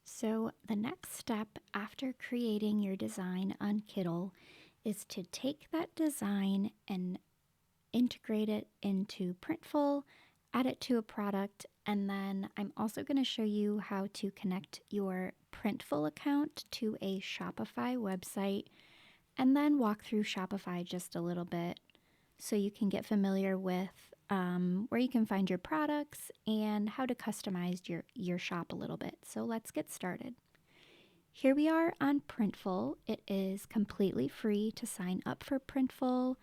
So, the next step after creating your design on Kittl is to take that design and integrate it into Printful, add it to a product, and then I'm also going to show you how to connect your Printful account to a Shopify website and then walk through Shopify just a little bit so you can get familiar with where you can find your products and how to customize your shop a little bit. So let's get started. Here we are on Printful. It is completely free to sign up for Printful,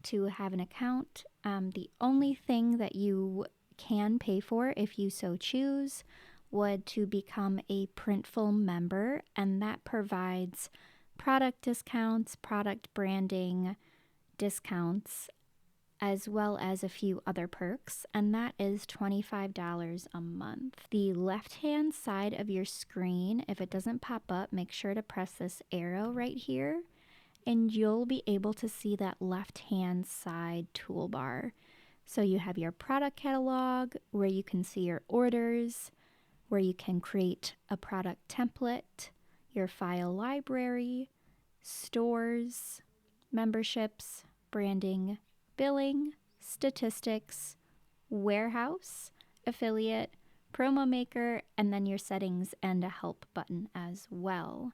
to have an account. The only thing that you can pay for if you so choose would to become a Printful member, and that provides product discounts, product branding discounts, as well as a few other perks, and that is $25 a month. The left-hand side of your screen, if it doesn't pop up, make sure to press this arrow right here, and you'll be able to see that left-hand side toolbar. So you have your product catalog, where you can see your orders, where you can create a product template, your file library, stores, memberships, branding, billing, statistics, warehouse, affiliate, promo maker, and then your settings and a help button as well.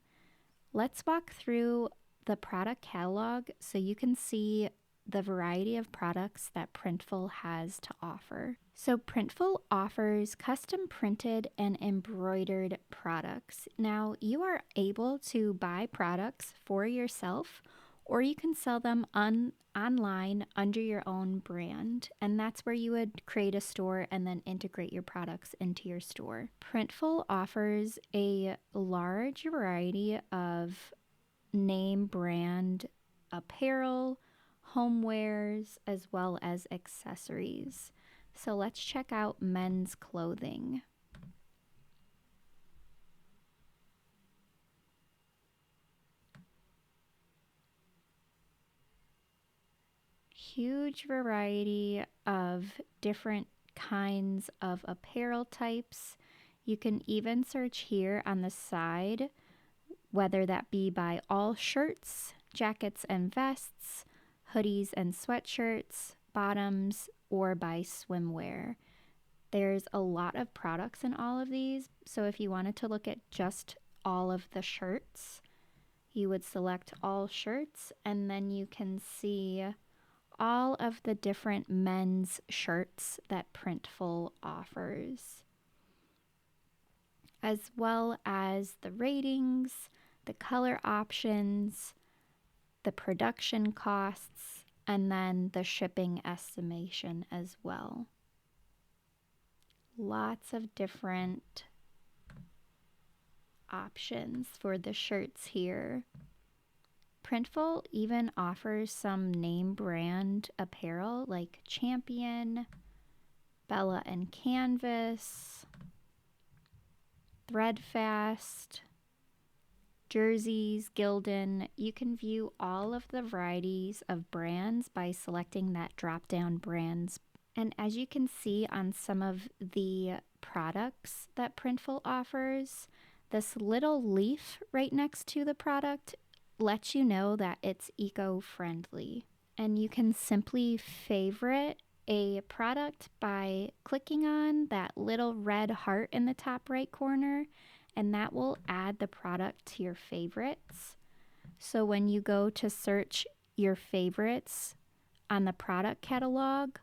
Let's walk through the product catalog so you can see the variety of products that Printful has to offer. So Printful offers custom printed and embroidered products. Now you are able to buy products for yourself, or you can sell them online under your own brand, and that's where you would create a store and then integrate your products into your store. Printful offers a large variety of name brand apparel, homewares, as well as accessories. So let's check out men's clothing. Huge variety of different kinds of apparel types. You can even search here on the side, whether that be by all shirts, jackets and vests, hoodies and sweatshirts, bottoms, or by swimwear. There's a lot of products in all of these, so if you wanted to look at just all of the shirts, you would select all shirts, and then you can see all of the different men's shirts that Printful offers, as well as the ratings, the color options, the production costs, and then the shipping estimation as well. Lots of different options for the shirts here. Printful even offers some name brand apparel like Champion, Bella and Canvas, Threadfast, Jerseys, Gildan. You can view all of the varieties of brands by selecting that drop down brands. And as you can see on some of the products that Printful offers, this little leaf right next to the product lets you know that it's eco-friendly. And you can simply favorite a product by clicking on that little red heart in the top right corner, and that will add the product to your favorites. So when you go to search your favorites on the product catalog,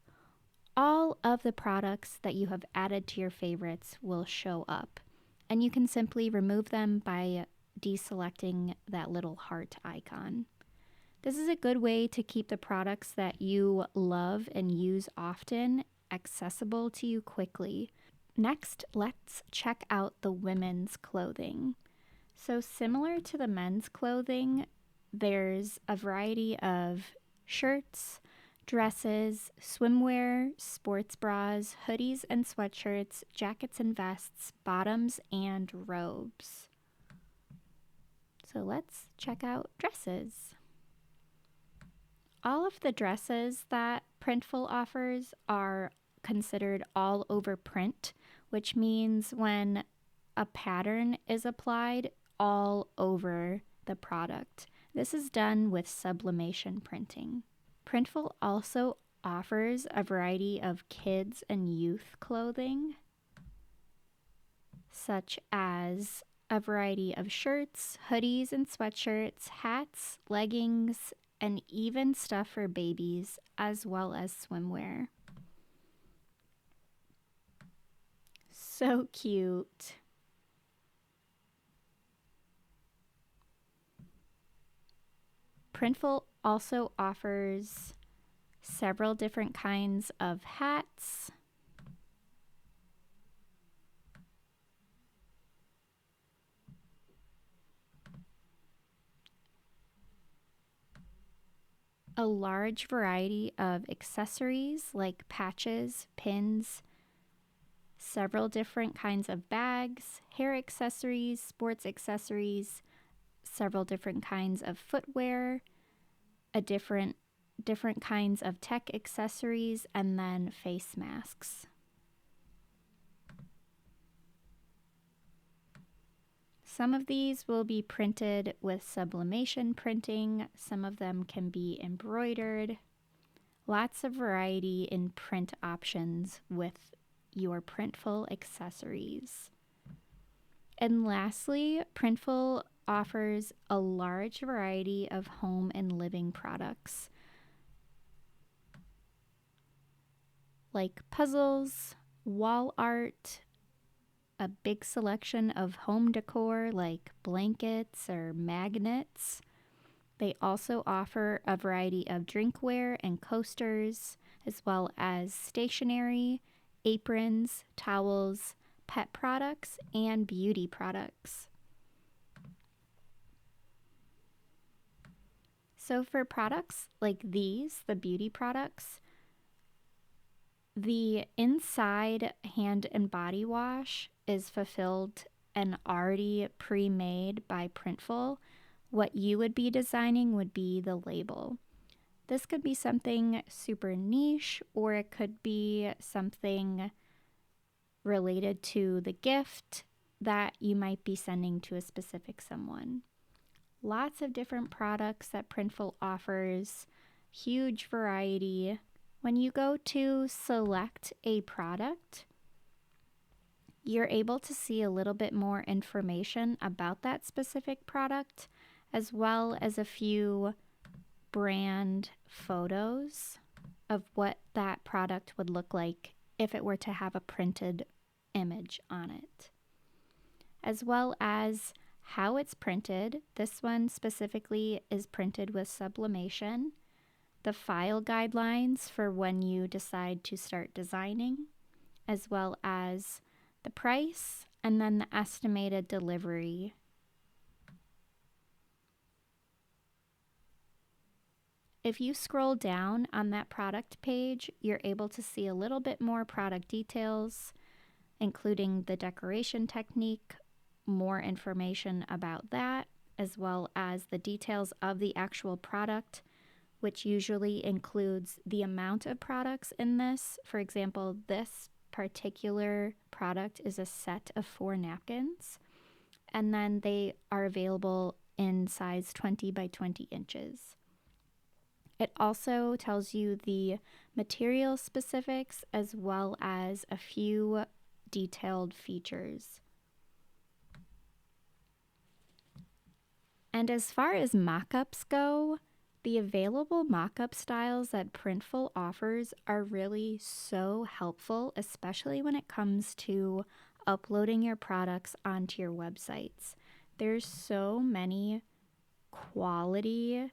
all of the products that you have added to your favorites will show up, and you can simply remove them by deselecting that little heart icon. This is a good way to keep the products that you love and use often accessible to you quickly. Next, let's check out the women's clothing. So similar to the men's clothing, there's a variety of shirts, dresses, swimwear, sports bras, hoodies and sweatshirts, jackets and vests, bottoms, and robes. So let's check out dresses. All of the dresses that Printful offers are considered all over print, which means when a pattern is applied all over the product. This is done with sublimation printing. Printful also offers a variety of kids and youth clothing, such as a variety of shirts, hoodies and sweatshirts, hats, leggings, and even stuff for babies, as well as swimwear. So cute. Printful also offers several different kinds of hats, a large variety of accessories like patches, pins, several different kinds of bags, hair accessories, sports accessories, several different kinds of footwear, different kinds of tech accessories, and then face masks. Some of these will be printed with sublimation printing. Some of them can be embroidered. Lots of variety in print options with your Printful accessories. And lastly, Printful offers a large variety of home and living products like puzzles, wall art, a big selection of home decor like blankets or magnets. They also offer a variety of drinkware and coasters, as well as stationery, aprons, towels, pet products, and beauty products. So for products like these, the beauty products, the inside hand and body wash is fulfilled and already pre-made by Printful. What you would be designing would be the label. This could be something super niche, or it could be something related to the gift that you might be sending to a specific someone. Lots of different products that Printful offers, huge variety. When you go to select a product, you're able to see a little bit more information about that specific product, as well as a few brand photos of what that product would look like if it were to have a printed image on it, as well as how it's printed. This one specifically is printed with sublimation, the file guidelines for when you decide to start designing, as well as the price, and then the estimated delivery. If you scroll down on that product page, you're able to see a little bit more product details, including the decoration technique, more information about that, as well as the details of the actual product, which usually includes the amount of products in this. For example, this particular product is a set of 4 napkins, and then they are available in size 20 by 20 inches. It also tells you the material specifics as well as a few detailed features. And as far as mock-ups go, the available mock-up styles that Printful offers are really so helpful, especially when it comes to uploading your products onto your websites. There's so many quality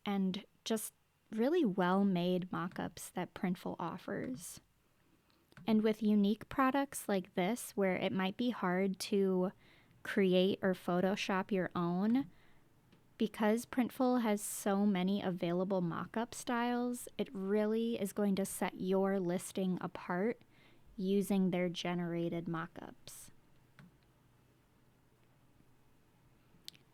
and just really well-made mock-ups that Printful offers. And with unique products like this, where it might be hard to create or Photoshop your own, because Printful has so many available mock-up styles, it really is going to set your listing apart using their generated mock-ups.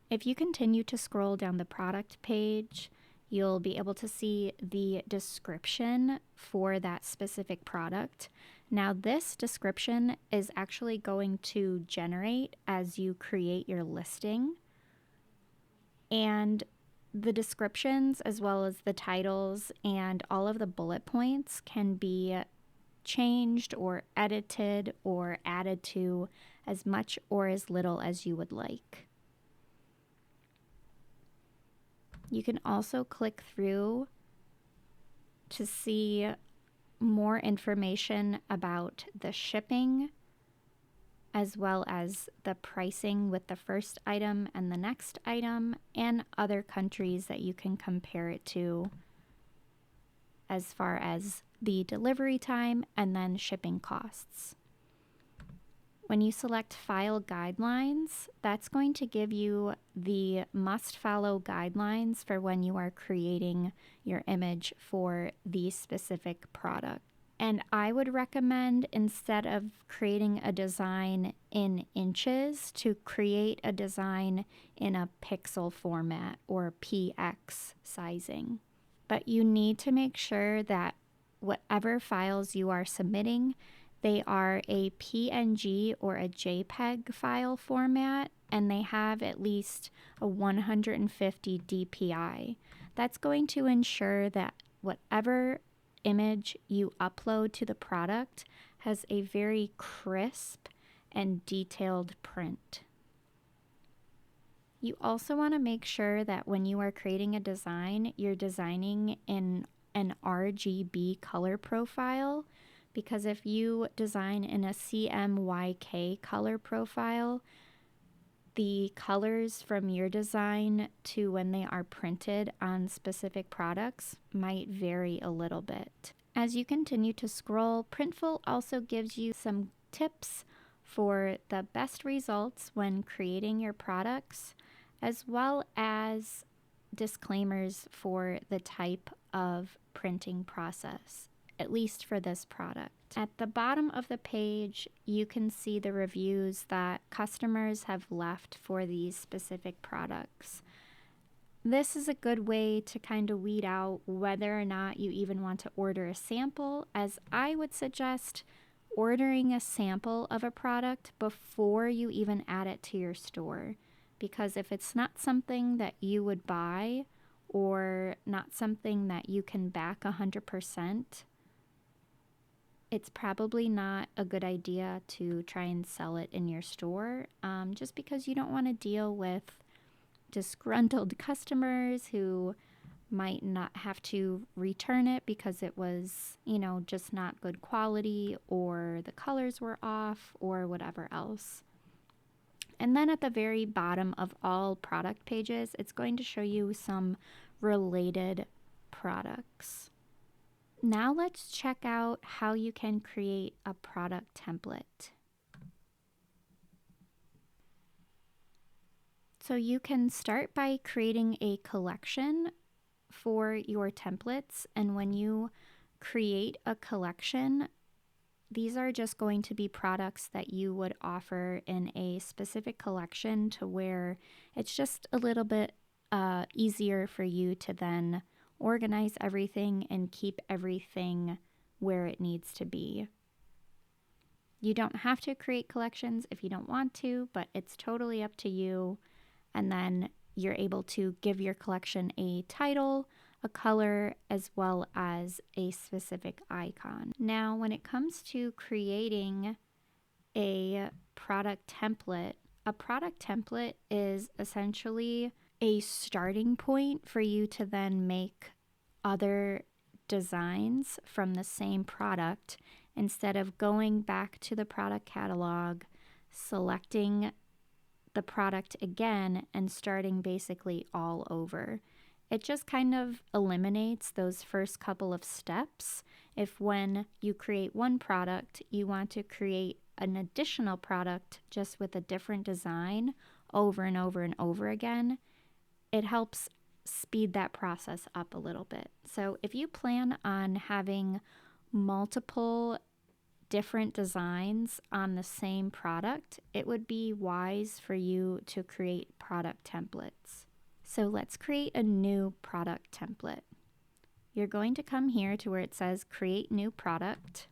If you continue to scroll down the product page, you'll be able to see the description for that specific product. Now, this description is actually going to generate as you create your listing. And the descriptions, as well as the titles and all of the bullet points, can be changed or edited or added to as much or as little as you would like. You can also click through to see more information about the shipping, as well as the pricing with the first item and the next item, and other countries that you can compare it to as far as the delivery time and then shipping costs. When you select File Guidelines, that's going to give you the must-follow guidelines for when you are creating your image for the specific product. And I would recommend, instead of creating a design in inches, to create a design in a pixel format or PX sizing. But you need to make sure that whatever files you are submitting, they are a PNG or a JPEG file format, and they have at least a 150 DPI. That's going to ensure that whatever image you upload to the product has a very crisp and detailed print. You also want to make sure that when you are creating a design, you're designing in an RGB color profile, because if you design in a CMYK color profile, the colors from your design to when they are printed on specific products might vary a little bit. As you continue to scroll, Printful also gives you some tips for the best results when creating your products, as well as disclaimers for the type of printing process, at least for this product. At the bottom of the page, you can see the reviews that customers have left for these specific products. This is a good way to kind of weed out whether or not you even want to order a sample, as I would suggest ordering a sample of a product before you even add it to your store. Because if it's not something that you would buy or not something that you can back 100%, it's probably not a good idea to try and sell it in your store, just because you don't want to deal with disgruntled customers who might not have to return it because it was, just not good quality, or the colors were off, or whatever else. And then at the very bottom of all product pages, it's going to show you some related products. Now let's check out how you can create a product template. So you can start by creating a collection for your templates, and when you create a collection, these are just going to be products that you would offer in a specific collection, to where it's just a little bit easier for you to then organize everything and keep everything where it needs to be. You don't have to create collections if you don't want to, but it's totally up to you. And then you're able to give your collection a title, a color, as well as a specific icon. Now, when it comes to creating a product template is essentially a starting point for you to then make other designs from the same product, instead of going back to the product catalog, selecting the product again, and starting basically all over. It just kind of eliminates those first couple of steps. If when you create one product, you want to create an additional product just with a different design over and over and over again, it helps speed that process up a little bit. So if you plan on having multiple different designs on the same product, it would be wise for you to create product templates. So let's create a new product template. You're going to come here to where it says create new product.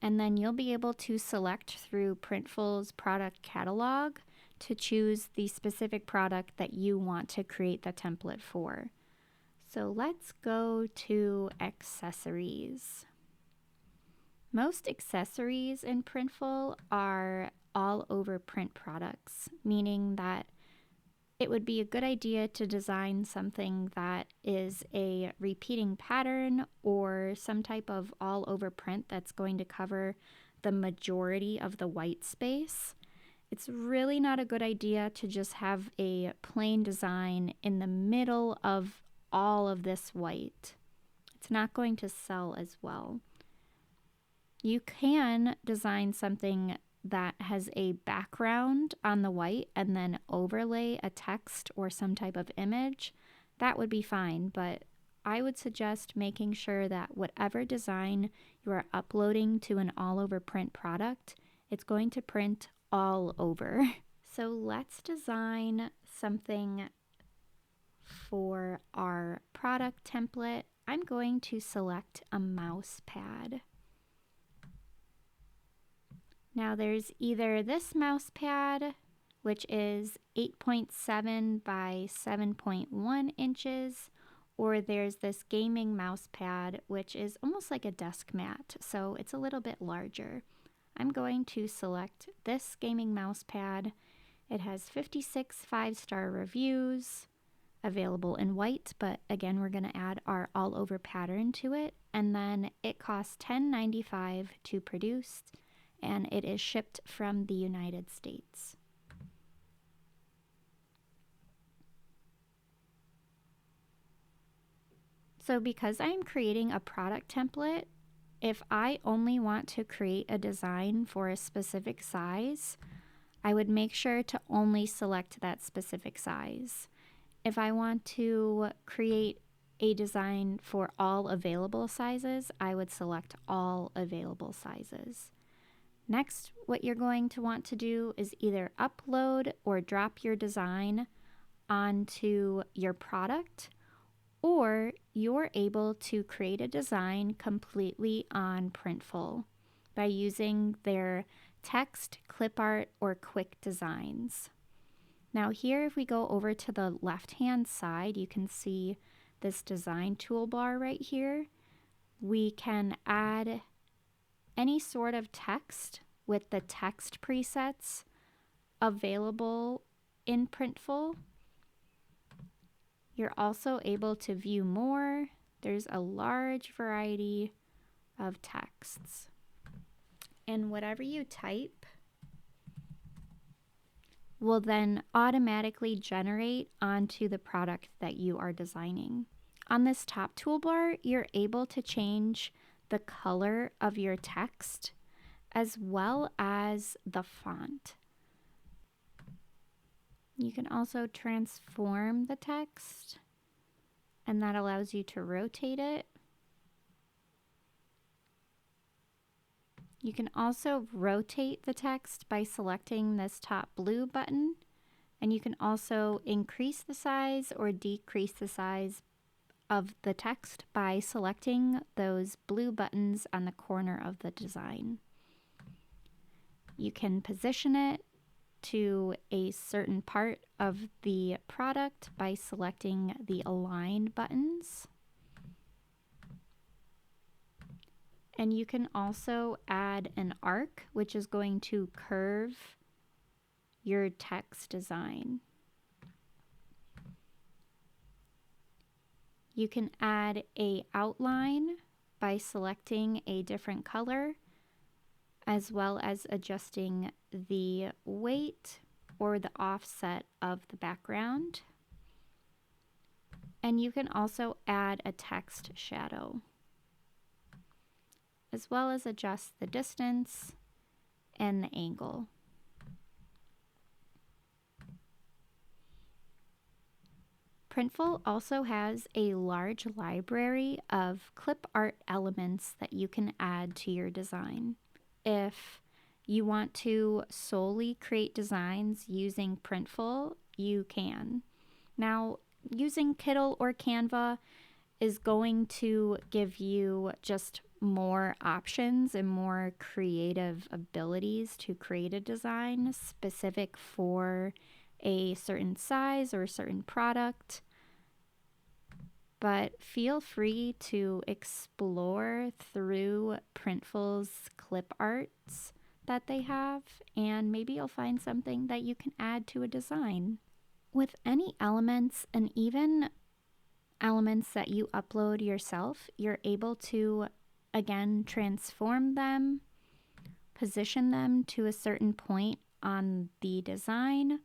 and then you'll be able to select through Printful's product catalog to choose the specific product that you want to create the template for. So let's go to accessories. Most accessories in Printful are all over print products, meaning that it would be a good idea to design something that is a repeating pattern or some type of all over print that's going to cover the majority of the white space. It's really not a good idea to just have a plain design in the middle of all of this white. It's not going to sell as well. You can design something that has a background on the white and then overlay a text or some type of image. That would be fine, but I would suggest making sure that whatever design you are uploading to an all over print product, it's going to print all over. So let's design something for our product template. I'm going to select a mouse pad. Now there's either this mouse pad, which is 8.7 by 7.1 inches, or there's this gaming mouse pad, which is almost like a desk mat, so it's a little bit larger. I'm going to select this gaming mouse pad. It has 56 5-star reviews, available in white, but again, we're going to add our all over pattern to it, and then it costs $10.95 to produce, and it is shipped from the United States. So because I'm creating a product template, if I only want to create a design for a specific size, I would make sure to only select that specific size. If I want to create a design for all available sizes, I would select all available sizes. Next, what you're going to want to do is either upload or drop your design onto your product, or you're able to create a design completely on Printful by using their text, clip art, or quick designs. Now here, if we go over to the left-hand side, you can see this design toolbar right here. We can add any sort of text with the text presets available in Printful. You're also able to view more. There's a large variety of texts. And whatever you type will then automatically generate onto the product that you are designing. On this top toolbar, you're able to change the color of your text as well as the font. You can also transform the text, and that allows you to rotate it. You can also rotate the text by selecting this top blue button, and you can also increase the size or decrease the size of the text by selecting those blue buttons on the corner of the design. You can position it to a certain part of the product by selecting the align buttons. And you can also add an arc, which is going to curve your text design. You can add an outline by selecting a different color, as well as adjusting the weight or the offset of the background. And you can also add a text shadow, as well as adjust the distance and the angle. Printful also has a large library of clip art elements that you can add to your design. If you want to solely create designs using Printful, you can. Now, using Kittl or Canva is going to give you just more options and more creative abilities to create a design specific for a certain size or a certain product. But feel free to explore through Printful's clip arts that they have, and maybe you'll find something that you can add to a design. With any elements, and even elements that you upload yourself, you're able to, again, transform them, position them to a certain point on the design,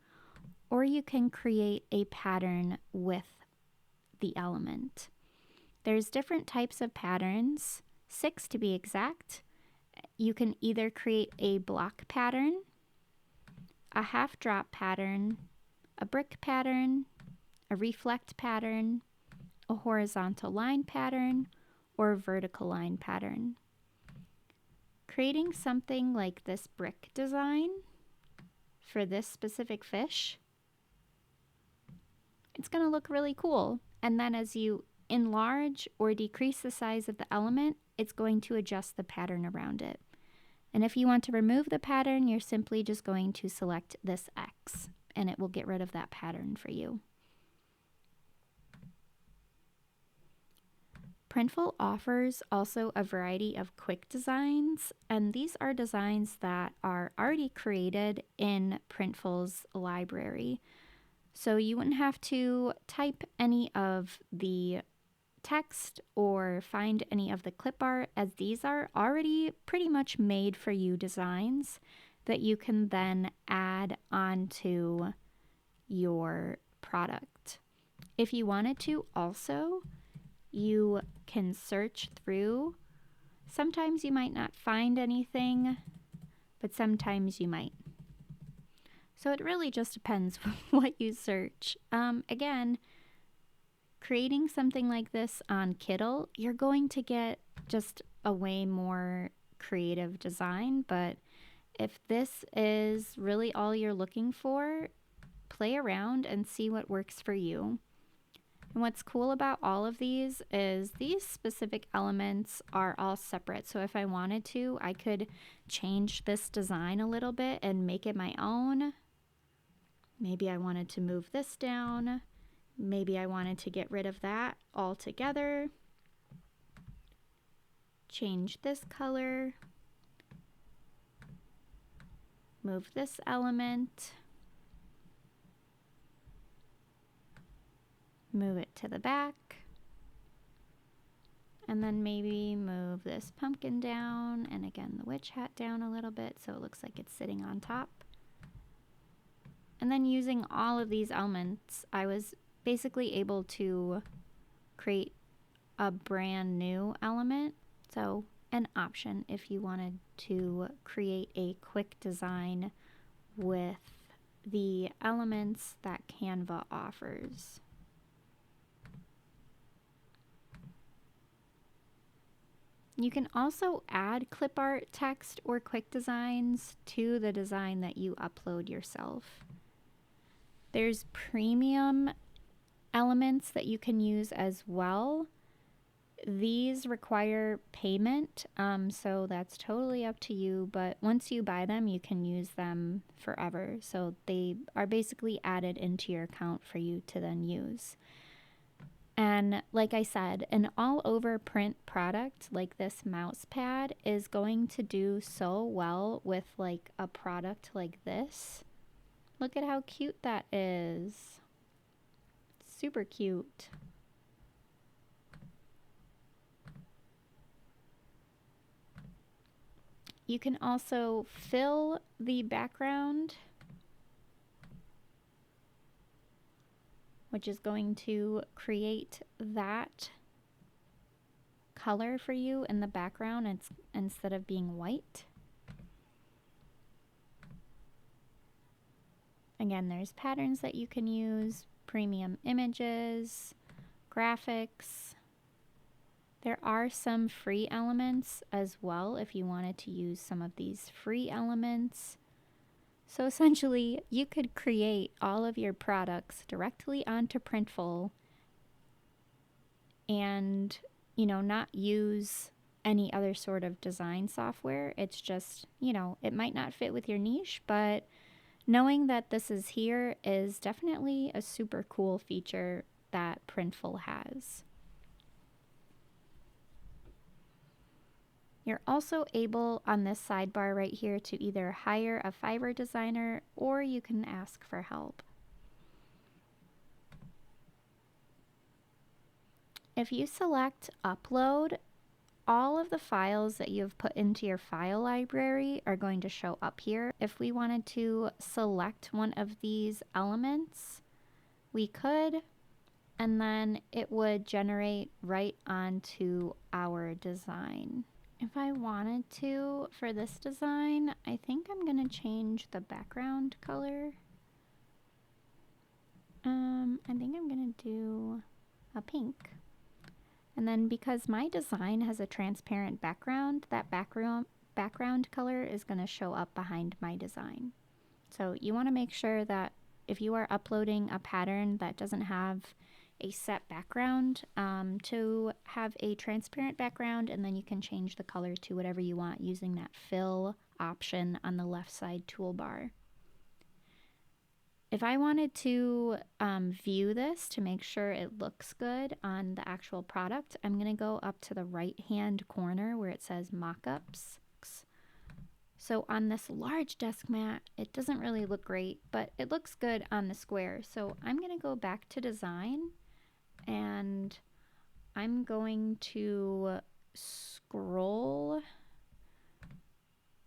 or you can create a pattern with the element. There's different types of patterns, 6 to be exact. You can either create a block pattern, a half drop pattern, a brick pattern, a reflect pattern, a horizontal line pattern, or a vertical line pattern. Creating something like this brick design for this specific fish, it's going to look really cool. And then as you enlarge or decrease the size of the element, it's going to adjust the pattern around it. And if you want to remove the pattern, you're simply just going to select this X, and it will get rid of that pattern for you. Printful offers also a variety of quick designs, and these are designs that are already created in Printful's library. So you wouldn't have to type any of the text or find any of the clip art, as these are already pretty much made for you designs that you can then add onto your product. If you wanted to also, you can search through. Sometimes you might not find anything, but sometimes you might. So it really just depends what you search. Again, creating something like this on Kittl, you're going to get just a way more creative design. But if this is really all you're looking for, play around and see what works for you. And what's cool about all of these is these specific elements are all separate. So if I wanted to, I could change this design a little bit and make it my own. Maybe I wanted to move this down. Maybe I wanted to get rid of that altogether. Change this color. Move this element. Move it to the back. And then maybe move this pumpkin down, and again the witch hat down a little bit so it looks like it's sitting on top. And then using all of these elements, I was basically able to create a brand new element. So an option if you wanted to create a quick design with the elements that Canva offers. You can also add clip art, text, or quick designs to the design that you upload yourself. There's premium elements that you can use as well. These require payment, so that's totally up to you, but once you buy them, you can use them forever. So they are basically added into your account for you to then use. And like I said, an all-over print product like this mouse pad is going to do so well with like a product like this. Look at how cute that is. Super cute. You can also fill the background, which is going to create that color for you in the background instead of being white. Again, there's patterns that you can use, premium images, graphics. There are some free elements as well if you wanted to use some of these free elements. So essentially, you could create all of your products directly onto Printful and, not use any other sort of design software. It's just, it might not fit with your niche, but knowing that this is here is definitely a super cool feature that Printful has. You're also able on this sidebar right here to either hire a Fiverr designer or you can ask for help. If you select upload, all of the files that you've put into your file library are going to show up here. If we wanted to select one of these elements, we could, and then it would generate right onto our design. If I wanted to, for this design, I think I'm going to change the background color. I think I'm going to do a pink. And then because my design has a transparent background, that background color is going to show up behind my design. So you want to make sure that if you are uploading a pattern that doesn't have a set background, to have a transparent background, and then you can change the color to whatever you want using that fill option on the left side toolbar. If I wanted to view this to make sure it looks good on the actual product, I'm going to go up to the right hand corner where it says mockups. So on this large desk mat, it doesn't really look great, but it looks good on the square. So I'm going to go back to design and I'm going to scroll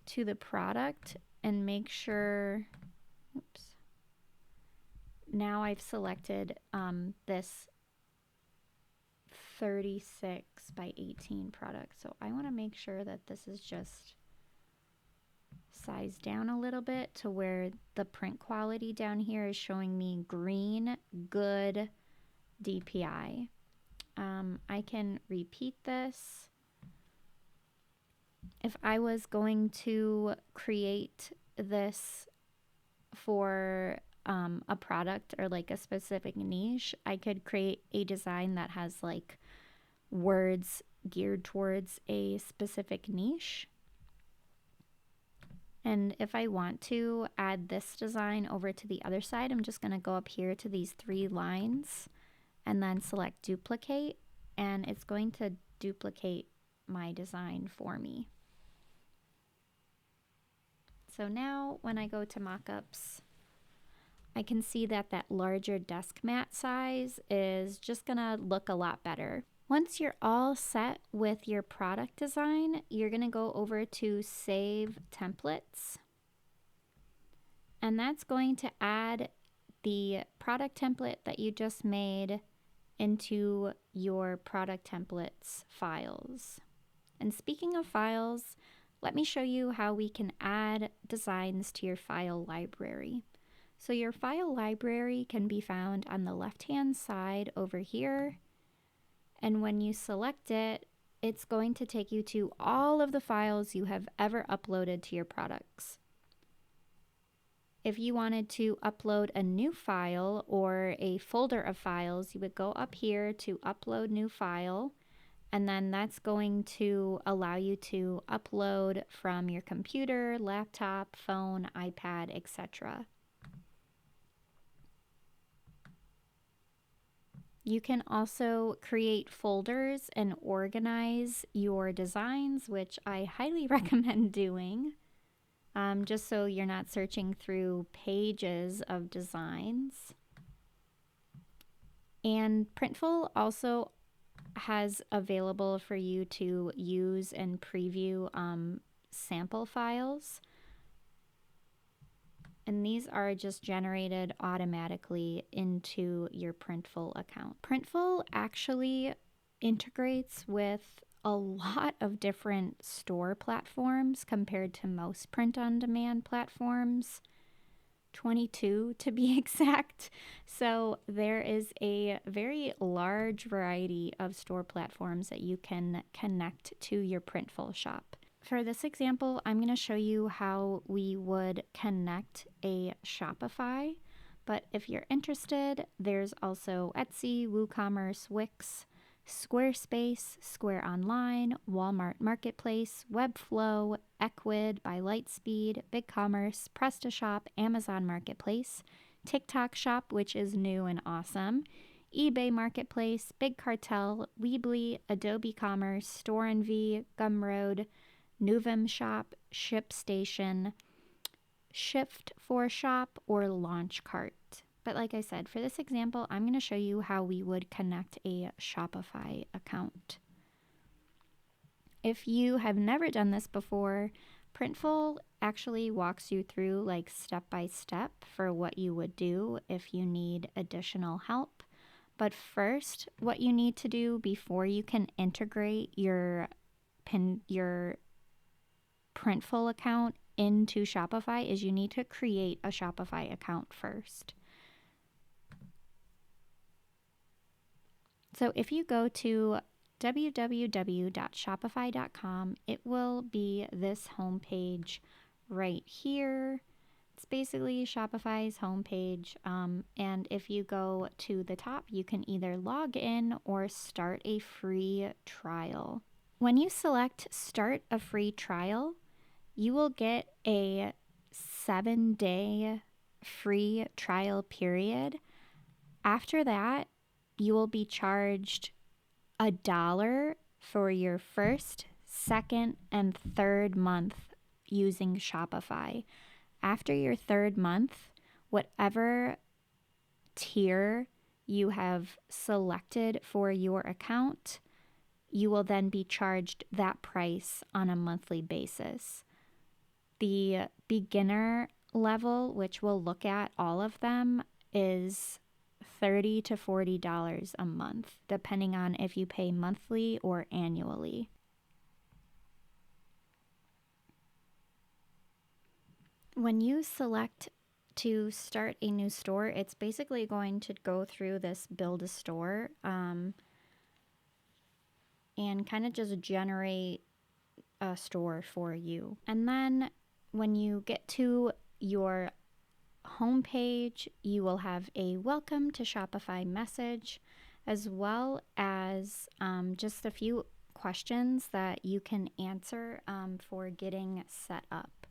to the product and make sure, oops. Now I've selected this 36 by 18 product. So I want to make sure that this is just sized down a little bit to where the print quality down here is showing me green, good DPI. I can repeat this. If I was going to create this for a product or like a specific niche, I could create a design that has like words geared towards a specific niche. And if I want to add this design over to the other side, I'm just going to go up here to these 3 lines and then select duplicate, and it's going to duplicate my design for me. So now when I go to mockups, I can see that that larger desk mat size is just gonna look a lot better. Once you're all set with your product design, you're gonna go over to Save Templates. And that's going to add the product template that you just made into your product templates files. And speaking of files, let me show you how we can add designs to your file library. So your file library can be found on the left-hand side over here. And when you select it, it's going to take you to all of the files you have ever uploaded to your products. If you wanted to upload a new file or a folder of files, you would go up here to Upload New File, and then that's going to allow you to upload from your computer, laptop, phone, iPad, etc. You can also create folders and organize your designs, which I highly recommend doing, just so you're not searching through pages of designs. And Printful also has available for you to use and preview sample files. And these are just generated automatically into your Printful account. Printful actually integrates with a lot of different store platforms compared to most print-on-demand platforms, 22 to be exact. So there is a very large variety of store platforms that you can connect to your Printful shop. For this example, I'm going to show you how we would connect a Shopify, but if you're interested, there's also Etsy, WooCommerce, Wix. Squarespace, Square Online, Walmart Marketplace, Webflow, Ecwid by Lightspeed, BigCommerce, PrestaShop, Amazon Marketplace, TikTok Shop, which is new and awesome, eBay Marketplace, Big Cartel, Weebly, Adobe Commerce, Store Envy, Gumroad, Nuvem Shop, ShipStation, Shift4Shop, or Launchcart. But like I said, for this example, I'm going to show you how we would connect a Shopify account. If you have never done this before, Printful actually walks you through like step by step for what you would do if you need additional help. But first, what you need to do before you can integrate your Printful account into Shopify is you need to create a Shopify account first. So if you go to www.shopify.com, it will be this homepage right here. It's basically Shopify's homepage. And if you go to the top, you can either log in or start a free trial. When you select start a free trial, you will get a 7-day free trial period. After that, you will be charged $1 for your first, second, and third month using Shopify. After your third month, whatever tier you have selected for your account, you will then be charged that price on a monthly basis. The beginner level, which we'll look at all of them, is $30 to $40 a month, depending on if you pay monthly or annually. When you select to start a new store, it's basically going to go through this build a store and kind of just generate a store for you. And then when you get to your homepage, you will have a welcome to Shopify message, as well as just a few questions that you can answer for getting set up.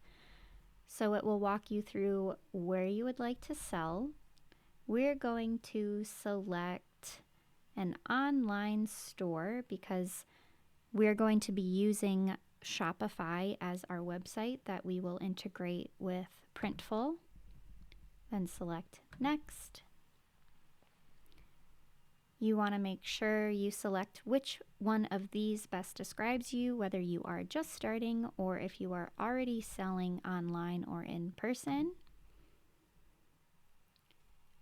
So it will walk you through where you would like to sell. We're going to select an online store because we're going to be using Shopify as our website that we will integrate with Printful. Then select Next. You want to make sure you select which one of these best describes you, whether you are just starting or if you are already selling online or in person.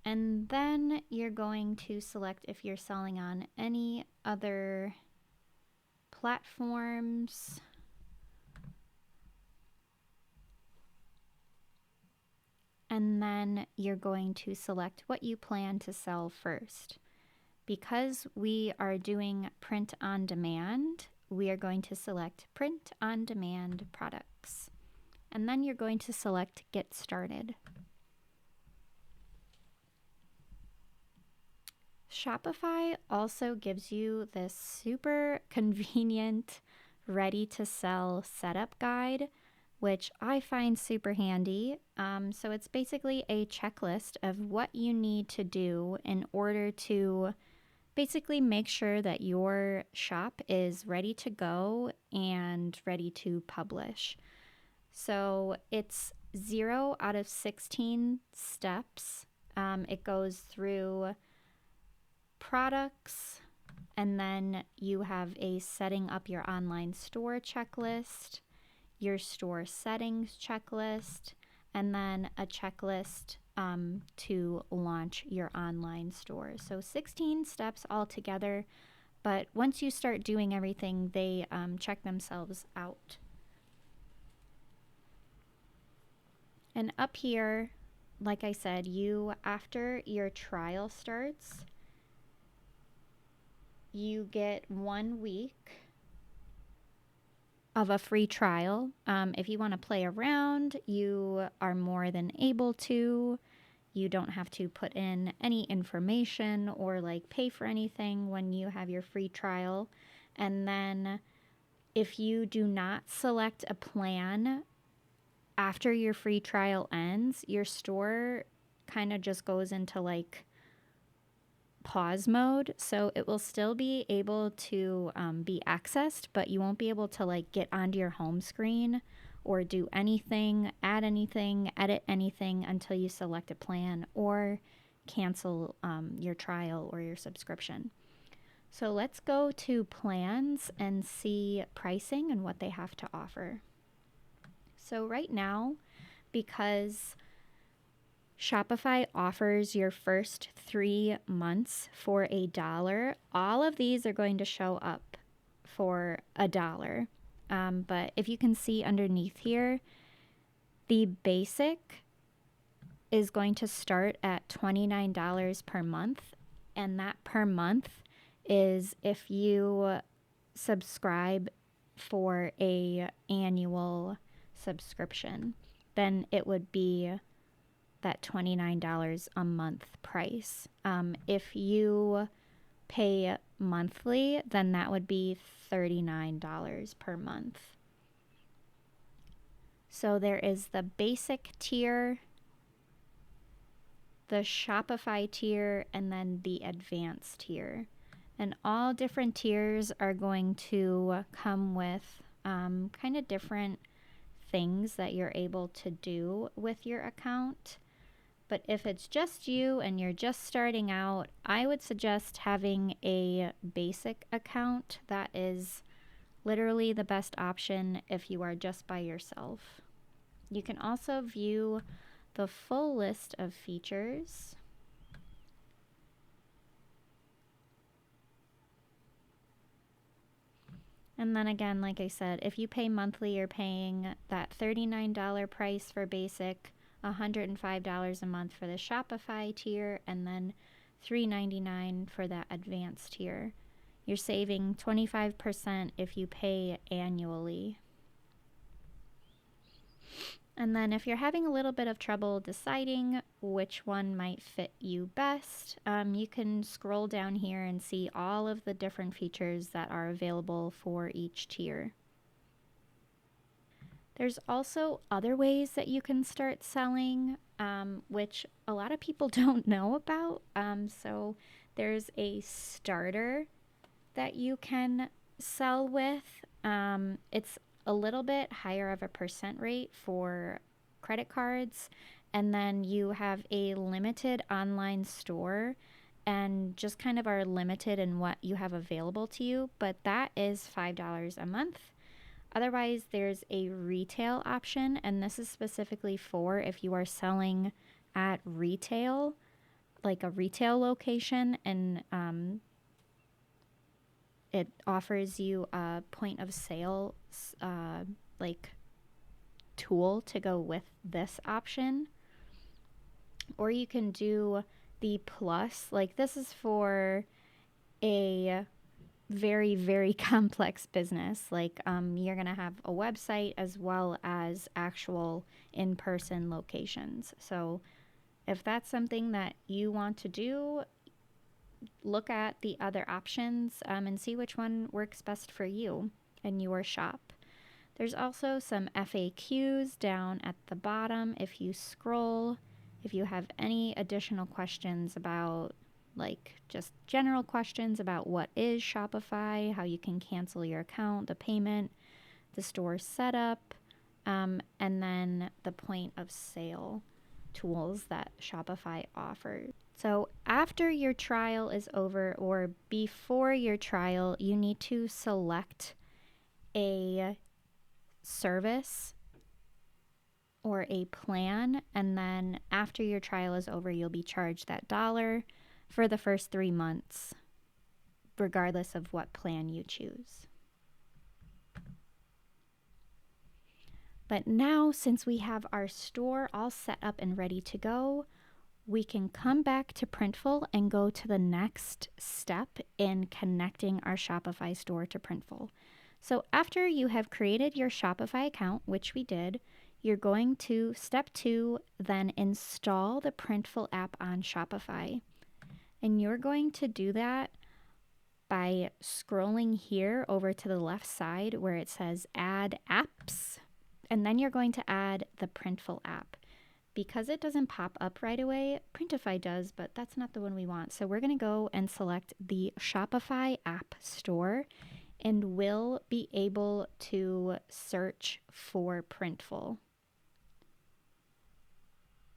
And then you're going to select if you're selling on any other platforms. And then you're going to select what you plan to sell first. Because we are doing print on demand, we are going to select print on demand products. And then you're going to select get started. Shopify also gives you this super convenient, ready to sell setup guide, which I find super handy. So it's basically a checklist of what you need to do in order to basically make sure that your shop is ready to go and ready to publish. So it's 0 out of 16 steps. It goes through products, and then you have a setting up your online store checklist, your store settings checklist, and then a checklist to launch your online store. So 16 steps altogether, but once you start doing everything, they check themselves out. And up here, like I said, after your trial starts, you get 1 week of a free trial. If you want to play around, you are more than able to. You don't have to put in any information or like pay for anything when you have your free trial. And then if you do not select a plan after your free trial ends, your store kind of just goes into like pause mode. So it will still be able to be accessed, but you won't be able to like get onto your home screen or do anything, add anything, edit anything until you select a plan or cancel your trial or your subscription. So let's go to plans and see pricing and what they have to offer. So right now, because Shopify offers your first 3 months for $1, all of these are going to show up for $1. But if you can see underneath here, the basic is going to start at $29 per month. And that per month is if you subscribe for a annual subscription, then it would be that $29 a month price. If you pay monthly, then that would be $39 per month. So there is the basic tier, the Shopify tier, and then the advanced tier. And all different tiers are going to come with kind of different things that you're able to do with your account. But if it's just you and you're just starting out, I would suggest having a basic account. That is literally the best option if you are just by yourself. You can also view the full list of features. And then again, like I said, if you pay monthly, you're paying that $39 price for basic, $105 a month for the Shopify tier, and then $3.99 for that advanced tier. You're saving 25% if you pay annually. And then if you're having a little bit of trouble deciding which one might fit you best, you can scroll down here and see all of the different features that are available for each tier. There's also other ways that you can start selling, which a lot of people don't know about. So there's a starter that you can sell with. It's a little bit higher of a percent rate for credit cards. And then you have a limited online store and just kind of are limited in what you have available to you. But that is $5 a month. Otherwise, there's a retail option, and this is specifically for if you are selling at retail, like a retail location, and it offers you a point of sale like tool to go with this option. Or you can do the plus, like this is for a very, very complex business. Like you're going to have a website as well as actual in-person locations. So if that's something that you want to do, look at the other options and see which one works best for you and your shop. There's also some FAQs down at the bottom if you scroll. If you have any additional questions about, like, just general questions about what is Shopify, how you can cancel your account, the payment, the store setup, and then the point of sale tools that Shopify offers. So after your trial is over or before your trial, you need to select a service or a plan, and then after your trial is over, you'll be charged that $1 for the first 3 months, regardless of what plan you choose. But now, since we have our store all set up and ready to go, we can come back to Printful and go to the next step in connecting our Shopify store to Printful. So after you have created your Shopify account, which we did, you're going to, step 2, then install the Printful app on Shopify. And you're going to do that by scrolling here over to the left side where it says Add Apps. And then you're going to add the Printful app. Because it doesn't pop up right away, Printify does, but that's not the one we want. So we're going to go and select the Shopify App Store, and we'll be able to search for Printful.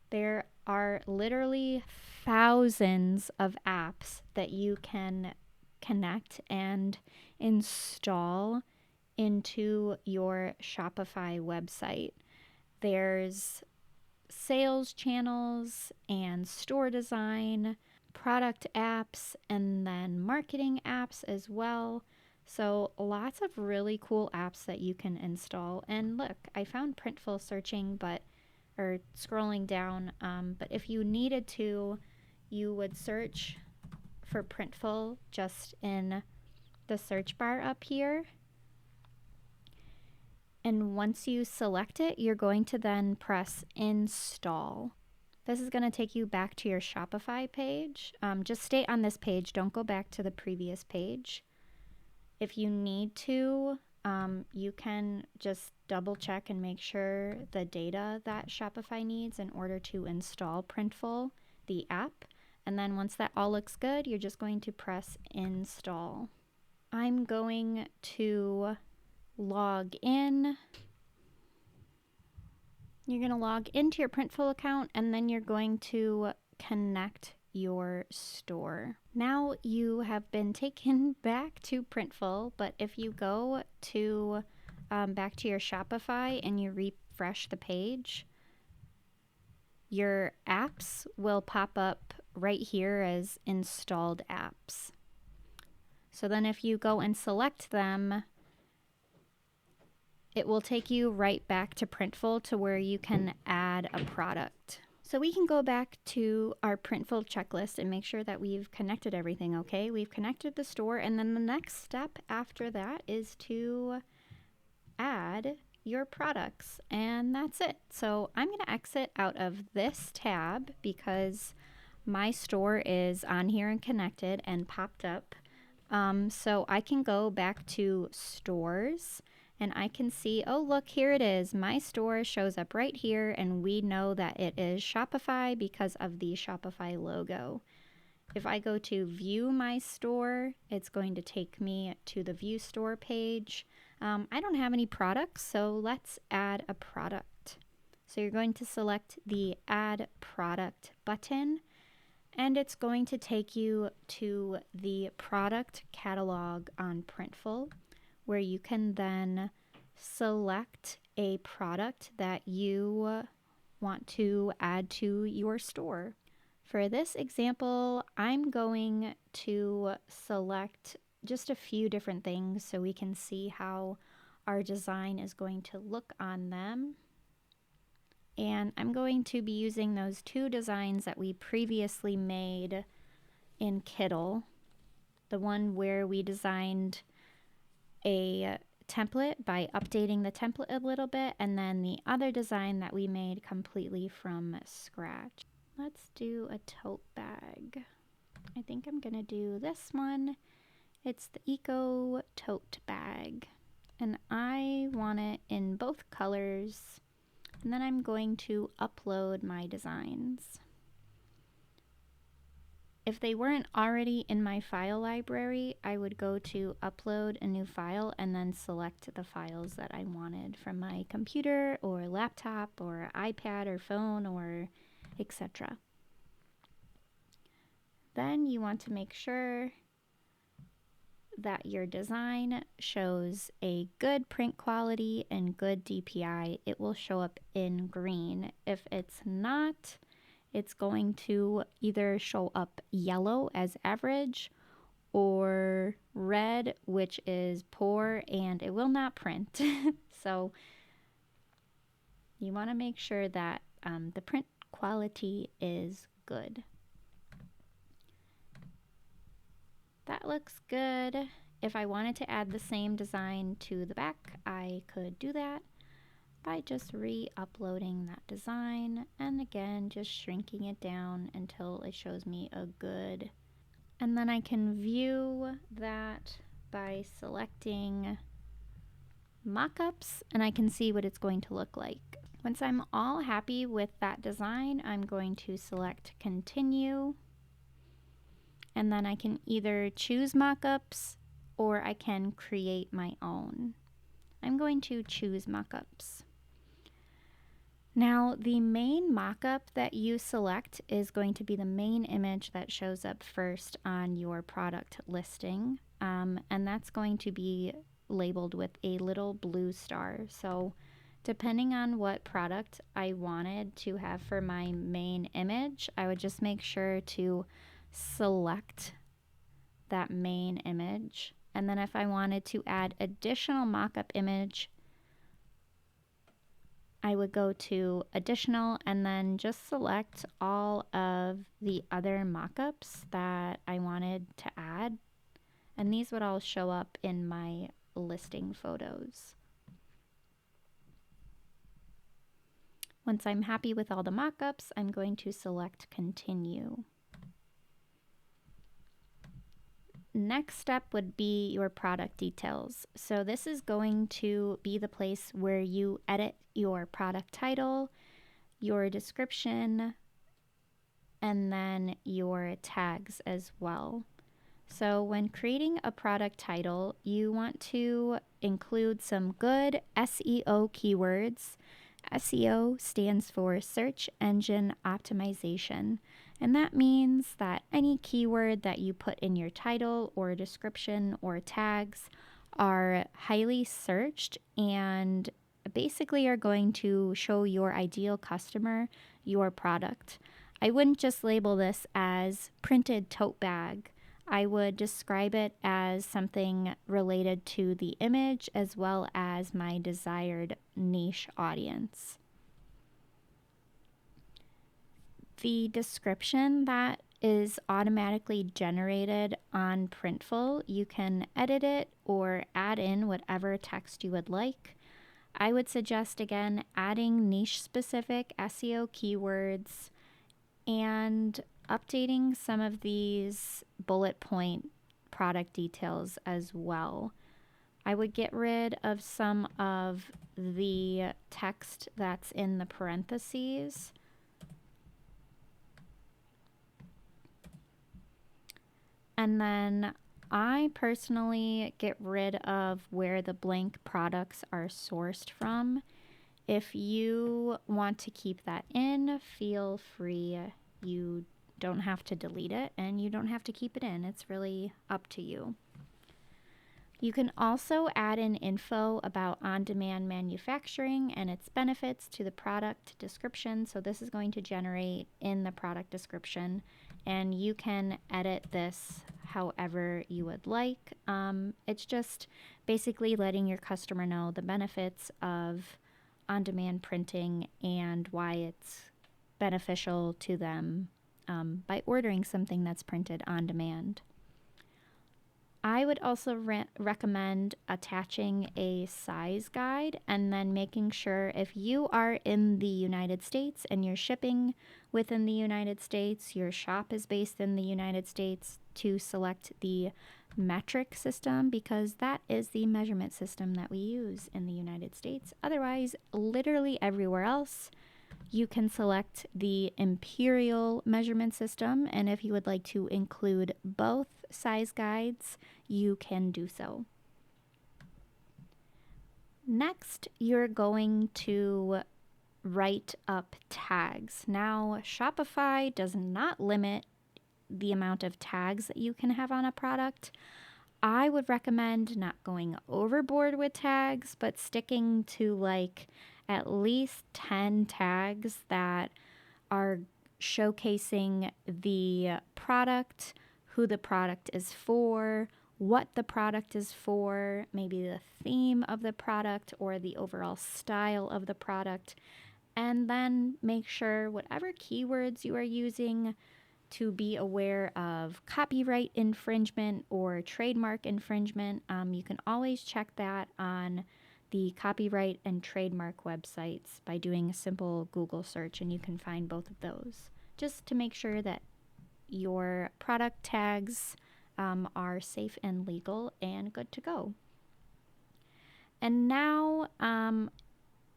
There are literally thousands of apps that you can connect and install into your Shopify website. There's sales channels and store design, product apps, and then marketing apps as well. So lots of really cool apps that you can install. And look, I found Printful searching, or scrolling down, but if you needed to, you would search for Printful just in the search bar up here. And once you select it, you're going to then press install. This is going to take you back to your Shopify page. Just stay on this page. Don't go back to the previous page. If you need to, you can just double check and make sure the data that Shopify needs in order to install Printful, the app. And then once that all looks good, you're just going to press install. I'm going to log in. You're going to log into your Printful account, and then you're going to connect your store. Now you have been taken back to Printful, but if you go to back to your Shopify and you refresh the page, your apps will pop up right here as installed apps. So then if you go and select them, it will take you right back to Printful to where you can add a product. So we can go back to our Printful checklist and make sure that we've connected everything, okay? We've connected the store, and then the next step after that is to add your products, and that's it. So I'm going to exit out of this tab because my store is on here and connected and popped up. So I can go back to stores, and I can see, oh, look, here it is. My store shows up right here, and we know that it is Shopify because of the Shopify logo. If I go to view my store, it's going to take me to the view store page. I don't have any products, so let's add a product. So you're going to select the Add Product button, and it's going to take you to the product catalog on Printful, where you can then select a product that you want to add to your store. For this example, I'm going to select just a few different things so we can see how our design is going to look on them. And I'm going to be using those two designs that we previously made in Kittl. The one where we designed a template by updating the template a little bit, and then the other design that we made completely from scratch. Let's do a tote bag. I think I'm gonna do this one. It's the Eco Tote Bag, and I want it in both colors, and then I'm going to upload my designs. If they weren't already in my file library, I would go to upload a new file and then select the files that I wanted from my computer or laptop or iPad or phone or etc. Then you want to make sure that your design shows a good print quality and good DPI. It will show up in green. If it's not, it's going to either show up yellow as average or red, which is poor, and it will not print. So you want to make sure that the print quality is good. That looks good. If I wanted to add the same design to the back, I could do that. by just re-uploading that design, and again just shrinking it down until it shows me a good. And then I can view that by selecting mockups, and I can see what it's going to look like. Once I'm all happy with that design, I'm going to select continue, and then I can either choose mockups or I can create my own. I'm going to choose mockups. Now, the main mockup that you select is going to be the main image that shows up first on your product listing, and that's going to be labeled with a little blue star. So depending on what product I wanted to have for my main image, I would just make sure to select that main image. And then if I wanted to add additional mockup image, I would go to additional and then just select all of the other mockups that I wanted to add. And these would all show up in my listing photos. Once I'm happy with all the mockups, I'm going to select continue. Next step would be your product details. So this is going to be the place where you edit your product title, your description, and then your tags as well. So when creating a product title, you want to include some good SEO keywords. SEO stands for Search Engine Optimization, and that means that any keyword that you put in your title or description or tags are highly searched and basically are going to show your ideal customer your product. I wouldn't just label this as printed tote bag. I would describe it as something related to the image as well as my desired niche audience. The description that is automatically generated on Printful, you can edit it or add in whatever text you would like. I would suggest, again, adding niche-specific SEO keywords and updating some of these bullet point product details as well. I would get rid of some of the text that's in the parentheses. And then I personally get rid of where the blank products are sourced from. If you want to keep that in, feel free. You don't have to delete it and you don't have to keep it in. It's really up to you. You can also add in info about on-demand manufacturing and its benefits to the product description. So this is going to generate in the product description, and you can edit this however you would like. It's just basically letting your customer know the benefits of on-demand printing and why it's beneficial to them by ordering something that's printed on demand. I would also recommend attaching a size guide and then making sure if you are in the United States and you're shipping within the United States, your shop is based in the United States, to select the metric system because that is the measurement system that we use in the United States. Otherwise, literally everywhere else, you can select the imperial measurement system, and if you would like to include both size guides, you can do so. Next, you're going to write up tags. Now, Shopify does not limit the amount of tags that you can have on a product. I would recommend not going overboard with tags, but sticking to like at least 10 tags that are showcasing the product, who the product is for, what the product is for, maybe the theme of the product or the overall style of the product, and then make sure whatever keywords you are using to be aware of copyright infringement or trademark infringement. You can always check that on the copyright and trademark websites by doing a simple Google search, and you can find both of those just to make sure that your product tags are safe and legal and good to go. And now,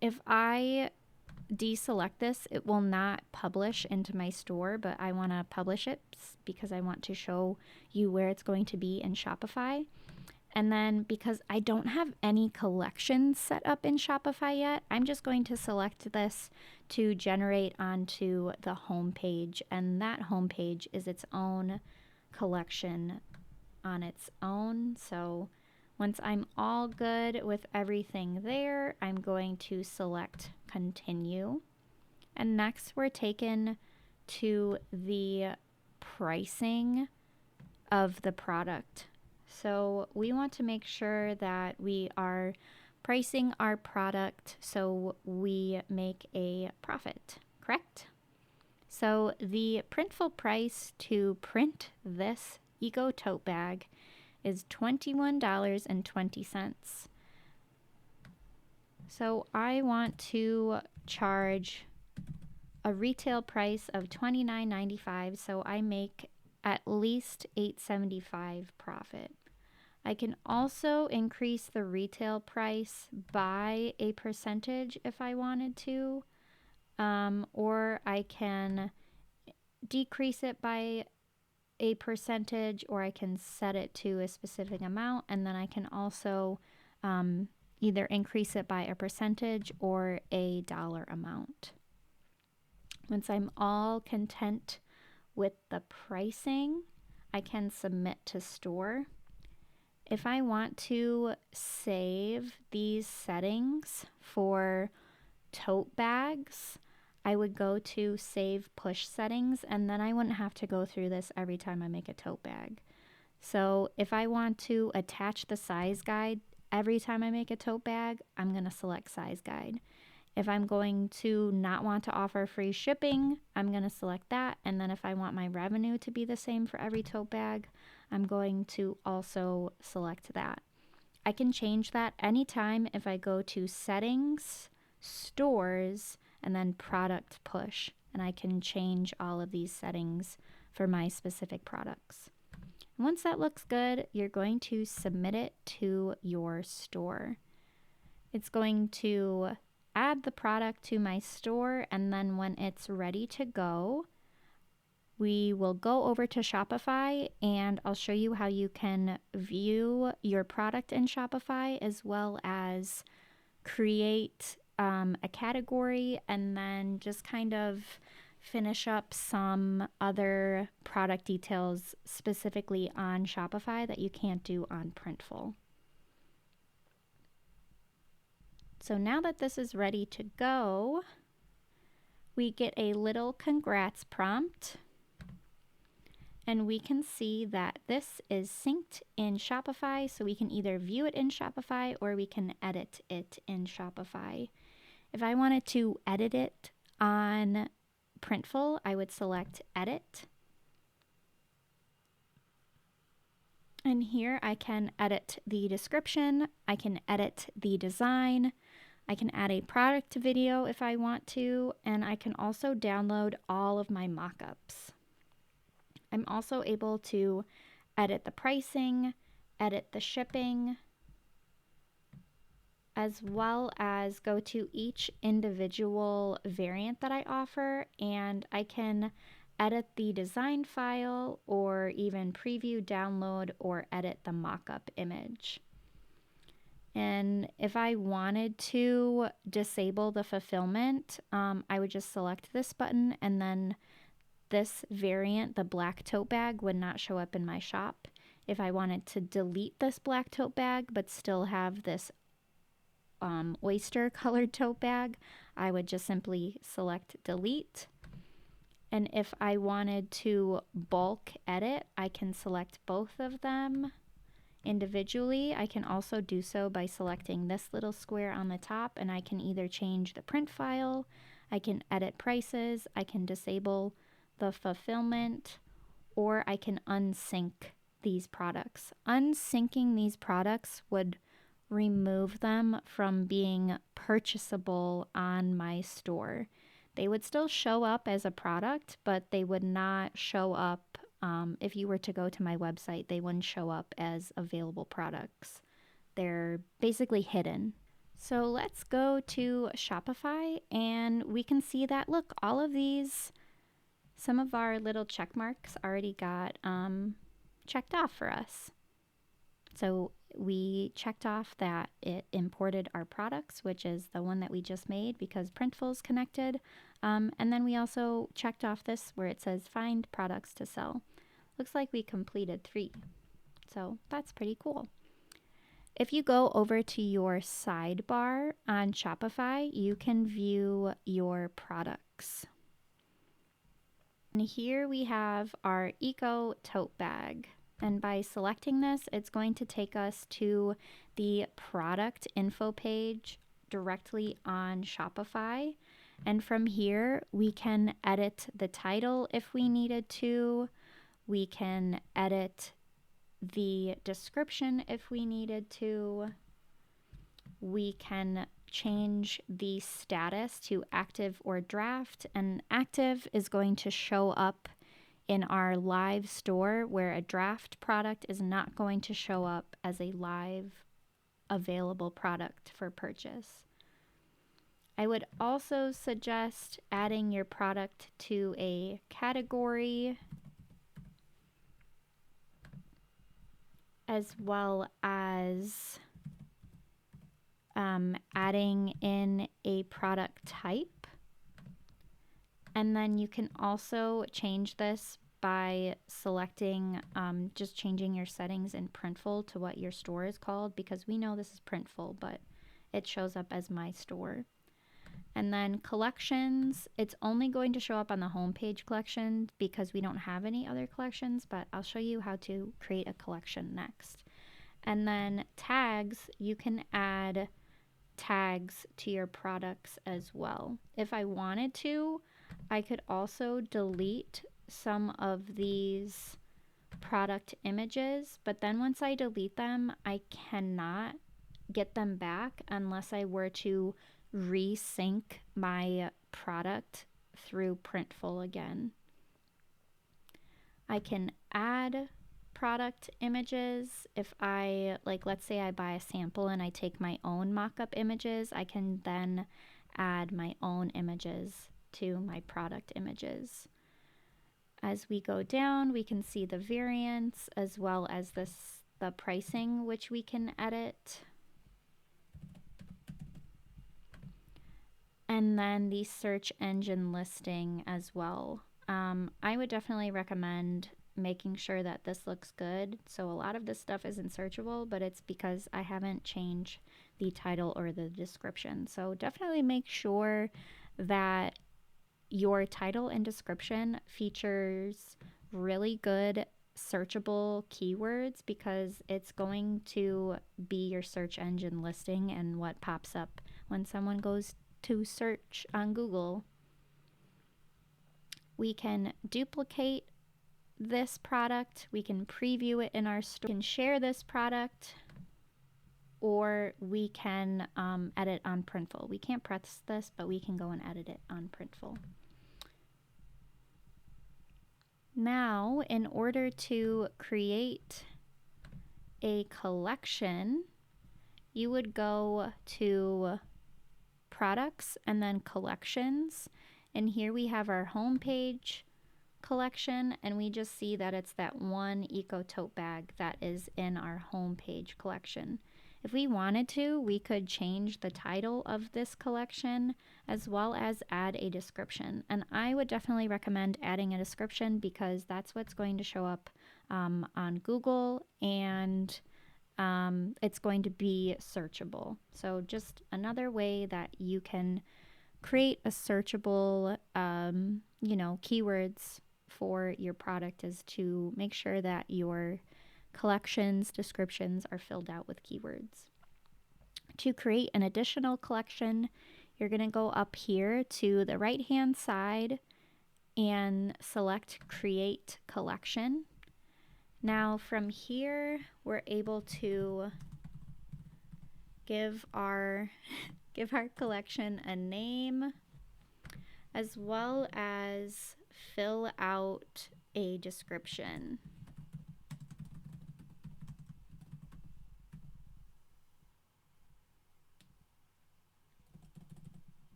if I deselect this, it will not publish into my store, but I want to publish it because I want to show you where it's going to be in Shopify. And then because I don't have any collections set up in Shopify yet, I'm just going to select this to generate onto the home page. And that home page is its own collection on its own. So once I'm all good with everything there, I'm going to select continue. And next we're taken to the pricing of the product. So we want to make sure that we are pricing our product so we make a profit, correct? So the Printful price to print this Eco Tote Bag is $21.20. So I want to charge a retail price of $29.95, so I make at least $8.75 profit. I can also increase the retail price by a percentage if I wanted to, or I can decrease it by a percentage, or I can set it to a specific amount, and then I can also either increase it by a percentage or a dollar amount. Once I'm all content with the pricing, I can submit to store. If I want to save these settings for tote bags, I would go to save push settings, and then I wouldn't have to go through this every time I make a tote bag. So if I want to attach the size guide every time I make a tote bag, I'm going to select size guide. If I'm going to not want to offer free shipping, I'm going to select that. And then if I want my revenue to be the same for every tote bag, I'm going to also select that. I can change that anytime if I go to settings, stores, and then product push. And I can change all of these settings for my specific products. Once that looks good, you're going to submit it to your store. It's going to add the product to my store, and then when it's ready to go, we will go over to Shopify, and I'll show you how you can view your product in Shopify, as well as create a category, and then just kind of finish up some other product details specifically on Shopify that you can't do on Printful. So now that this is ready to go, we get a little congrats prompt, and we can see that this is synced in Shopify, so we can either view it in Shopify or we can edit it in Shopify. If I wanted to edit it on Printful, I would select edit. And here I can edit the description, I can edit the design, I can add a product video if I want to, and I can also download all of my mockups. I'm also able to edit the pricing, edit the shipping, as well as go to each individual variant that I offer, and I can edit the design file or even preview, download, or edit the mockup image. And if I wanted to disable the fulfillment, I would just select this button, and then this variant, the black tote bag, would not show up in my shop. If I wanted to delete this black tote bag but still have this oyster colored tote bag, I would just simply select delete. And if I wanted to bulk edit, I can select both of them individually. I can also do so by selecting this little square on the top, and I can either change the print file, I can edit prices, I can disable the fulfillment, or I can unsync these products. Unsyncing these products would remove them from being purchasable on my store. They would still show up as a product, but they would not show up. If you were to go to my website, they wouldn't show up as available products. They're basically hidden. So let's go to Shopify and we can see that, look, all of these, some of our little check marks already got checked off for us. So we checked off that it imported our products, which is the one that we just made because Printful is connected. And then we also checked off this where it says find products to sell. Looks like we completed 3. So that's pretty cool. If you go over to your sidebar on Shopify, you can view your products. And here we have our Eco Tote Bag. And by selecting this, it's going to take us to the product info page directly on Shopify. And from here, we can edit the title if we needed to. We can edit the description if we needed to. We can change the status to active or draft, and active is going to show up in our live store, where a draft product is not going to show up as a live available product for purchase. I would also suggest adding your product to a category, as well as adding in a product type. And then you can also change this by selecting, just changing your settings in Printful to what your store is called, because we know this is Printful, but it shows up as my store. And then collections, it's only going to show up on the homepage collection because we don't have any other collections, but I'll show you how to create a collection next. And then tags, you can add tags to your products as well. If I wanted to, I could also delete some of these product images, but then once I delete them, I cannot get them back unless I were to resync my product through Printful again. I can add product images. If I, like, let's say I buy a sample and I take my own mock-up images, I can then add my own images to my product images. As we go down, we can see the variants as well as the pricing, which we can edit. And then the search engine listing as well. I would definitely recommend making sure that this looks good. So a lot of this stuff isn't searchable, but it's because I haven't changed the title or the description. So definitely make sure that your title and description features really good searchable keywords, because it's going to be your search engine listing and what pops up when someone goes to search on Google. We can duplicate this product, we can preview it in our store, we can share this product, or we can edit on Printful. We can't press this, but we can go and edit it on Printful. Now, in order to create a collection, you would go to products and then collections, and here we have our homepage collection, and we just see that it's that one Eco Tote Bag that is in our homepage collection. If we wanted to, we could change the title of this collection as well as add a description. And I would definitely recommend adding a description because that's what's going to show up on Google, and it's going to be searchable. So just another way that you can create a searchable, keywords for your product is to make sure that your collections descriptions are filled out with keywords. To create an additional collection, you're going to go up here to the right hand side and select Create Collection. Now from here, we're able to give our give our collection a name, as well as fill out a description.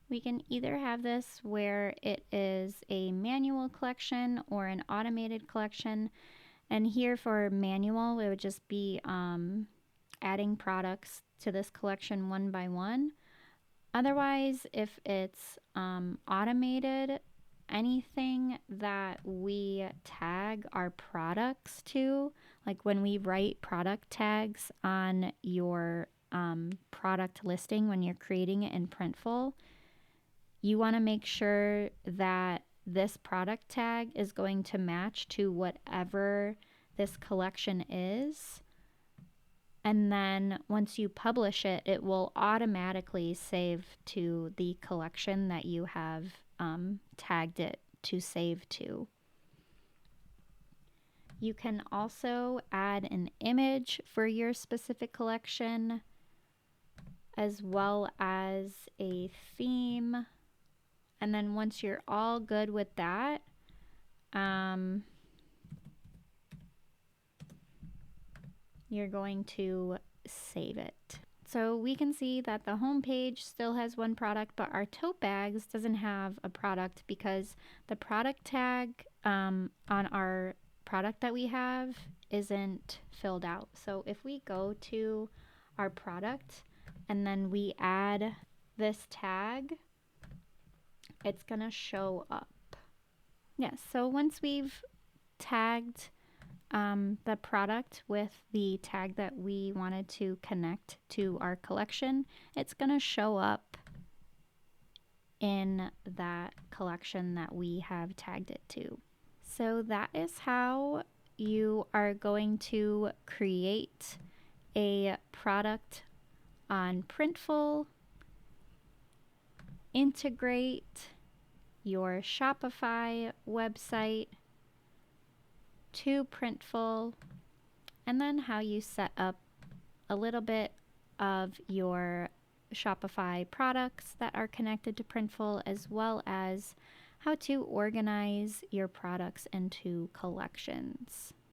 We can either have this where it is a manual collection or an automated collection. And here for manual, it would just be adding products to this collection one by one. Otherwise, if it's automated, anything that we tag our products to, like when we write product tags on your product listing when you're creating it in Printful, you want to make sure that this product tag is going to match to whatever this collection is. And then once you publish it, it will automatically save to the collection that you have tagged it to save to. You can also add an image for your specific collection, as well as a theme. And then once you're all good with that, you're going to save it. So we can see that the home page still has one product, but our tote bags doesn't have a product because the product tag on our product that we have isn't filled out. So if we go to our product and then we add this tag, it's gonna show up. Yes, so once we've tagged the product with the tag that we wanted to connect to our collection, it's gonna show up in that collection that we have tagged it to. So that is how you are going to create a product on Printful, integrate your Shopify website to Printful, and then how you set up a little bit of your Shopify products that are connected to Printful, as well as how to organize your products into collections.